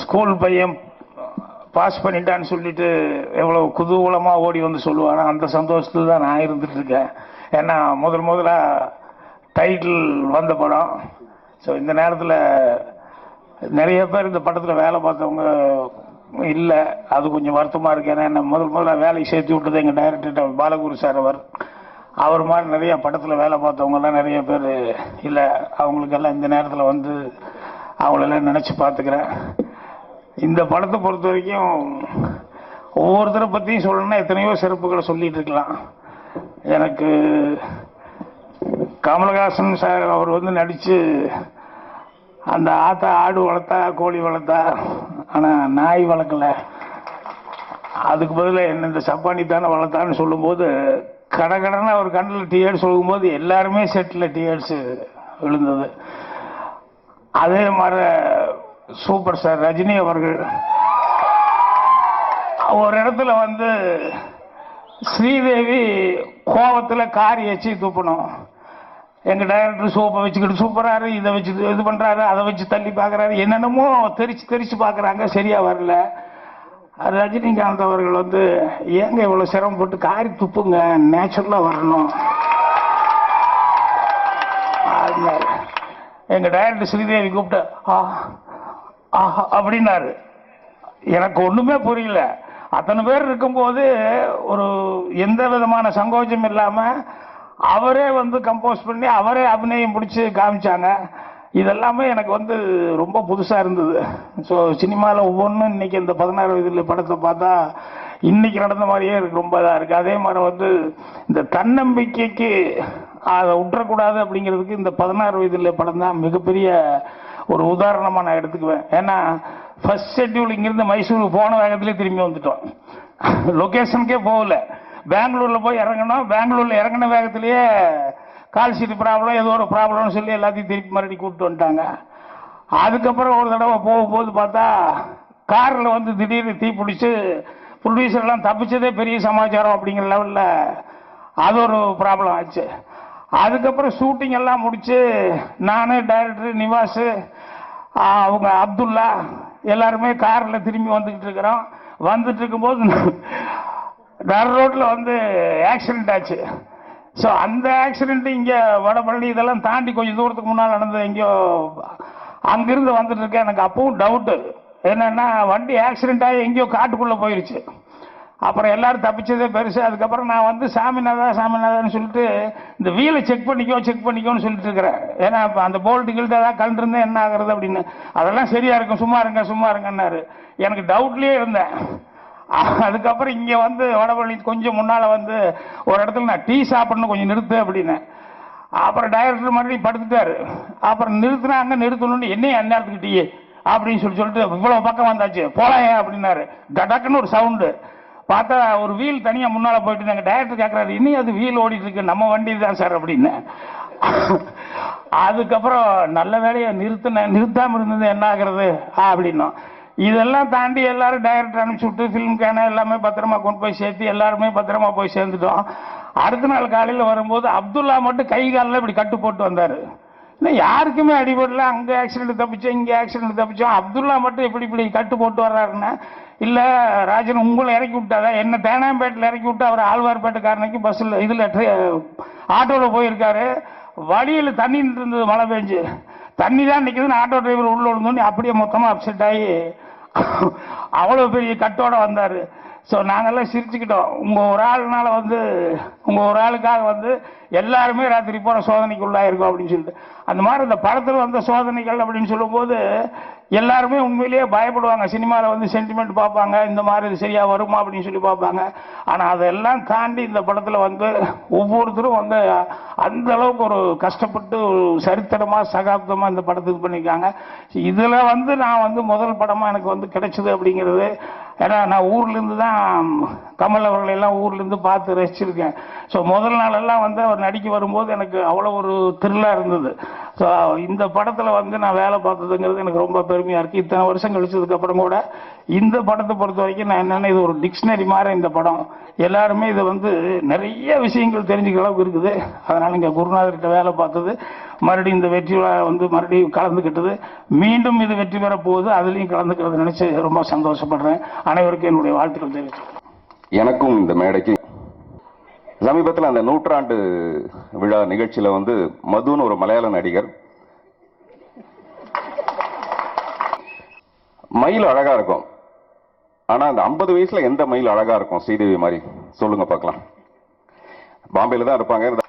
School பையன் pass பண்ணிட்டான்னு சொல்லிட்டு எவ்வளோ குதூகலமாக ஓடி வந்து சொல்லுவாங்க. அந்த சந்தோஷத்தில் தான் நான் இருந்துட்டு இருக்கேன். ஏன்னா முதல்ல டைட்டில் வந்த படம். ஸோ இந்த நேரத்தில் நிறைய பேர் இந்த படத்தில் வேலை பார்த்தவங்க இல்லை, அது கொஞ்சம் வருத்தமாக இருக்கு. ஏன்னா என்ன முதல்ல வேலைக்கு சேர்த்து விட்டது எங்கள் டைரக்டர் பாலகுரு சார். அவர் மாதிரி நிறைய படத்தில் வேலை பார்த்தவங்கெல்லாம் நிறைய பேர் இல்லை. அவங்களுக்கெல்லாம் இந்த நேரத்தில் வந்து அவங்களெல்லாம் நினச்சி பார்த்துக்கிறேன். இந்த படத்தை பொறுத்த வரைக்கும் ஒவ்வொருத்தரை பற்றியும் சொல்லணும்னா எத்தனையோ சிறப்புகளை சொல்லிட்டு இருக்கலாம். எனக்கு கமலஹாசன் சார் அவர் வந்து நடித்து அந்த ஆத்தா ஆடு வளர்த்தா கோழி வளர்த்தா, ஆனால் நாய் வளர்க்கல, அதுக்கு பதில் என்ன இந்த சப்பானி தானே வளர்த்தான்னு சொல்லும்போது கடகடன்னு அவர் கண்ணில் டிஎட்ஸ் சொல்லும்போது எல்லாருமே செட்டில் டிஎட்ஸ் விழுந்தது. அதே மாதிரி சூப்பர் ஸ்டார் ரஜினி அவர்கள் ஒரு இடத்துல வந்து ஸ்ரீதேவி கோபத்தில் காரி வச்சு துப்பணும். எங்கள் டைரக்டர் சோப்பை வச்சுக்கிட்டு சூப்பராரு, இதை வச்சு இது பண்ணுறாரு, அதை வச்சு தள்ளி பார்க்குறாரு, என்னென்னமோ தெரிச்சு பார்க்குறாங்க, சரியாக வரல. ரஜினிகாந்த் அவர்கள் வந்து ஏங்க இவ்வளோ சிரமப்பட்டு காரி துப்புங்க, நேச்சுரலாக வரணும். எங்கள் டைரக்டர் ஸ்ரீதேவி கூப்பிட்டு ஆஹா அப்படின்னாரு. எனக்கு ஒன்றுமே புரியல. அத்தனை பேர் இருக்கும்போது ஒரு எந்த விதமான சங்கோச்சம் இல்லாமல் அவரே வந்து கம்போஸ் பண்ணி அவரே அபிநயம் பிடிச்சி காமிச்சாங்க. இதெல்லாமே எனக்கு வந்து ரொம்ப புதுசாக இருந்தது. ஸோ சினிமாவில் ஒவ்வொன்றும் இன்னைக்கு இந்த 16 வயதில் படத்தை பார்த்தா இன்னைக்கு நடந்த மாதிரியே எனக்கு ரொம்ப இதாக இருக்குது. அதே மாதிரி வந்து இந்த தன்னம்பிக்கைக்கு அதை விட்டுறக்கூடாது அப்படிங்கிறதுக்கு இந்த 16 வயதில் படம் தான் மிகப்பெரிய ஒரு உதாரணமாக நான் எடுத்துக்குவேன். ஏன்னா ஃபர்ஸ்ட் ஷெட்யூல் இங்கிருந்து மைசூருக்கு போன வேகத்திலே திரும்பி வந்துட்டோம். லொக்கேஷனுக்கே போகல, பெங்களூரில் போய் இறங்கணும். பெங்களூரில் இறங்கின வேகத்திலேயே கால் சீட்டு ப்ராப்ளம் ஏதோ ஒரு ப்ராப்ளம்னு சொல்லி எல்லாத்தையும் திருப்பி மறுபடி கூப்பிட்டு வந்துட்டாங்க. அதுக்கப்புறம் ஒரு தடவை போகும்போது பார்த்தா காரில் வந்து திடீர்னு தீ பிடிச்சி ப்ரொடியூசர்லாம் தப்பிச்சதே பெரிய சமாச்சாரம் அப்படிங்கிற லெவலில் அது ஒரு ப்ராப்ளம் ஆச்சு. அதுக்கப்புறம் ஷூட்டிங் எல்லாம் முடிச்சு நான் டைரக்டர் நிவாஸ் அவங்க அப்துல்லா எல்லாருமே காரில் திரும்பி வந்துக்கிட்டு இருக்கிறோம். வந்துட்டு இருக்கும்போது நடு ரோட்டில் வந்து ஆக்சிடென்ட் ஆச்சு. ஸோ அந்த ஆக்சிடென்ட் இங்கே வடபழனி இதெல்லாம் தாண்டி கொஞ்சம் தூரத்துக்கு முன்னால் நடந்தது. எங்கேயோ அங்கிருந்து வந்துட்டு இருக்கேன். எனக்கு அப்பவும் டவுட்டு என்னன்னா வண்டி ஆக்சிடென்ட் ஆகி எங்கேயோ காட்டுக்குள்ளே போயிடுச்சு. அப்புறம் எல்லாரும் தப்பிச்சதே பெருசு. அதுக்கப்புறம் நான் வந்து சாமிநாதான்னு சொல்லிட்டு இந்த வீலை செக் பண்ணிக்கோன்னு சொல்லிட்டு இருக்கிறேன். ஏன்னா இப்போ அந்த போல்ட்டு கில்ட்டு ஏதாவது கலந்துருந்தேன் என்ன ஆகுறது அப்படின்னு. அதெல்லாம் சரியா இருக்கும், சும்மா இருங்கன்னாரு. எனக்கு டவுட்லேயே இருந்தேன். அதுக்கப்புறம் இங்கே வந்து வடபழனி கொஞ்சம் முன்னால் வந்து ஒரு இடத்துல நான் டீ சாப்பிடணும், கொஞ்சம் நிறுத்து அப்படின்னு. அப்புறம் டைரக்டர் மறுபடியும் படுத்துட்டாரு. அப்புறம் நிறுத்தினாங்க, நிறுத்தணும்னு என்னையும் அந்நேரத்துக்கு டீ அப்படின்னு சொல்லிட்டு இவ்வளோ பக்கம் வந்தாச்சு போலாம் அப்படின்னாரு. டக்குன்னு ஒரு சவுண்டு பார்த்தா ஒரு வீல் தனியாக முன்னால் போயிட்டு இருந்தாங்க. டைரக்டர் கேட்குறாரு, இன்னும் அது வீல் ஓடிட்டு இருக்கு, நம்ம வண்டி தான் சார் அப்படின்னு. அதுக்கப்புறம் நல்ல வேலையை நிறுத்தாமல் இருந்தது என்ன ஆகுறது அப்படின்னோம். இதெல்லாம் தாண்டி எல்லாரும் டைரக்டர் அனுப்பிச்சு விட்டு ஃபிலிம்கான எல்லாமே பத்திரமா கொண்டு போய் சேர்த்து எல்லாருமே பத்திரமா போய் சேர்ந்துட்டோம். அடுத்த நாள் காலையில் வரும்போது அப்துல்லா மட்டும் கை காலில் இப்படி கட்டு போட்டு வந்தார். இன்னும் யாருக்குமே அடிபடல. அங்கே ஆக்சிடென்ட் தப்பிச்சோம், இங்கே ஆக்சிடென்ட் தப்பிச்சோம். அப்துல்லா மட்டும் இப்படி கட்டு போட்டு வர்றாருன்னா, இல்லை ராஜன் உங்களை இறக்கி விட்டாதான், என்ன தேனாம்பேட்டில் இறக்கி விட்டு அவர் ஆழ்வார்பேட்டைக்காரனுக்கு பஸ்ஸில் இதில் ஆட்டோவில் போயிருக்காரு. வழியில் தண்ணி இருந்தது, மழை பெஞ்சு தண்ணி தான் நிற்குதுன்னு ஆட்டோ டிரைவர் உள்ள விழுந்தோன்னு அப்படியே மொத்தமாக அப்செட் ஆகி அவ்வளோ பெரிய கட்டோட வந்தார். ஸோ நாங்கள்லாம் சிரிச்சுக்கிட்டோம். உங்கள் ஒரு ஆளுக்காக வந்து எல்லாருமே ராத்திரி போகிற சோதனைக்குள்ளாயிருக்கோம் அப்படின்னு சொல்லிட்டு. அந்த மாதிரி இந்த படத்தில் வந்த சோதனைகள் அப்படின்னு சொல்லும்போது எல்லாருமே உண்மையிலேயே பயப்படுவாங்க. சினிமாவில் வந்து சென்டிமெண்ட் பார்ப்பாங்க, இந்த மாதிரி இது சரியாக வருமா அப்படின்னு சொல்லி பார்ப்பாங்க. ஆனால் அதெல்லாம் தாண்டி இந்த படத்தில் வந்து ஒவ்வொருத்தரும் வந்து அந்த அளவுக்கு ஒரு கஷ்டப்பட்டு சரித்திரமாக சகாப்தமாக இந்த படத்துக்கு பண்ணியிருக்காங்க. இதில் வந்து நான் வந்து முதல் படமாக எனக்கு வந்து கிடைச்சது அப்படிங்கிறது. ஏன்னா நான் ஊர்லேருந்து தான் கமல் அவர்களை எல்லாம் ஊர்ல இருந்து பார்த்து ரசிச்சிருக்கேன். ஸோ முதல் நாளெல்லாம் வந்து அவர் நடிக்க வரும்போது எனக்கு அவ்வளோ ஒரு த்ரில்லாக இருந்தது. ஸோ இந்த படத்தில் வந்து நான் வேலை பார்த்ததுங்கிறது எனக்கு ரொம்ப பெருமையாக இருக்குது. இத்தனை வருஷம் கழிச்சதுக்கு அப்புறம் கூட இந்த படத்தை பொறுத்த வரைக்கும் நான் என்னென்ன இது ஒரு டிக்ஷனரி மாதிரி இந்த படம். எல்லாருமே இது வந்து நிறைய விஷயங்கள் தெரிஞ்சுக்கிற அளவுக்கு இருக்குது. அதனால் இங்கே குருநாதர்கிட்ட வேலை பார்த்தது, மறுபடியும் இந்த வெற்றி வந்து மறுபடியும் கலந்துக்கிட்டது, மீண்டும் இது வெற்றி பெற போகுது, அதுலேயும் கலந்துக்கிறது நினைச்சு ரொம்ப சந்தோஷப்படுறேன். அனைவருக்கும் என்னுடைய வாழ்த்துக்கள் தெரிவிச்சு. எனக்கும் இந்த மேடைக்கு சமீபத்தில் அந்த 100ஆண்டு விழா நிகழ்ச்சியில வந்து மதுன்னு ஒரு மலையாள நடிகர், மயில் அழகா இருக்கும், ஆனா அந்த 50 வயசுல எந்த மயில் அழகா இருக்கும் ஸ்ரீதேவி மாதிரி சொல்லுங்க பார்க்கலாம். பாம்பேல தான் இருப்பாங்க.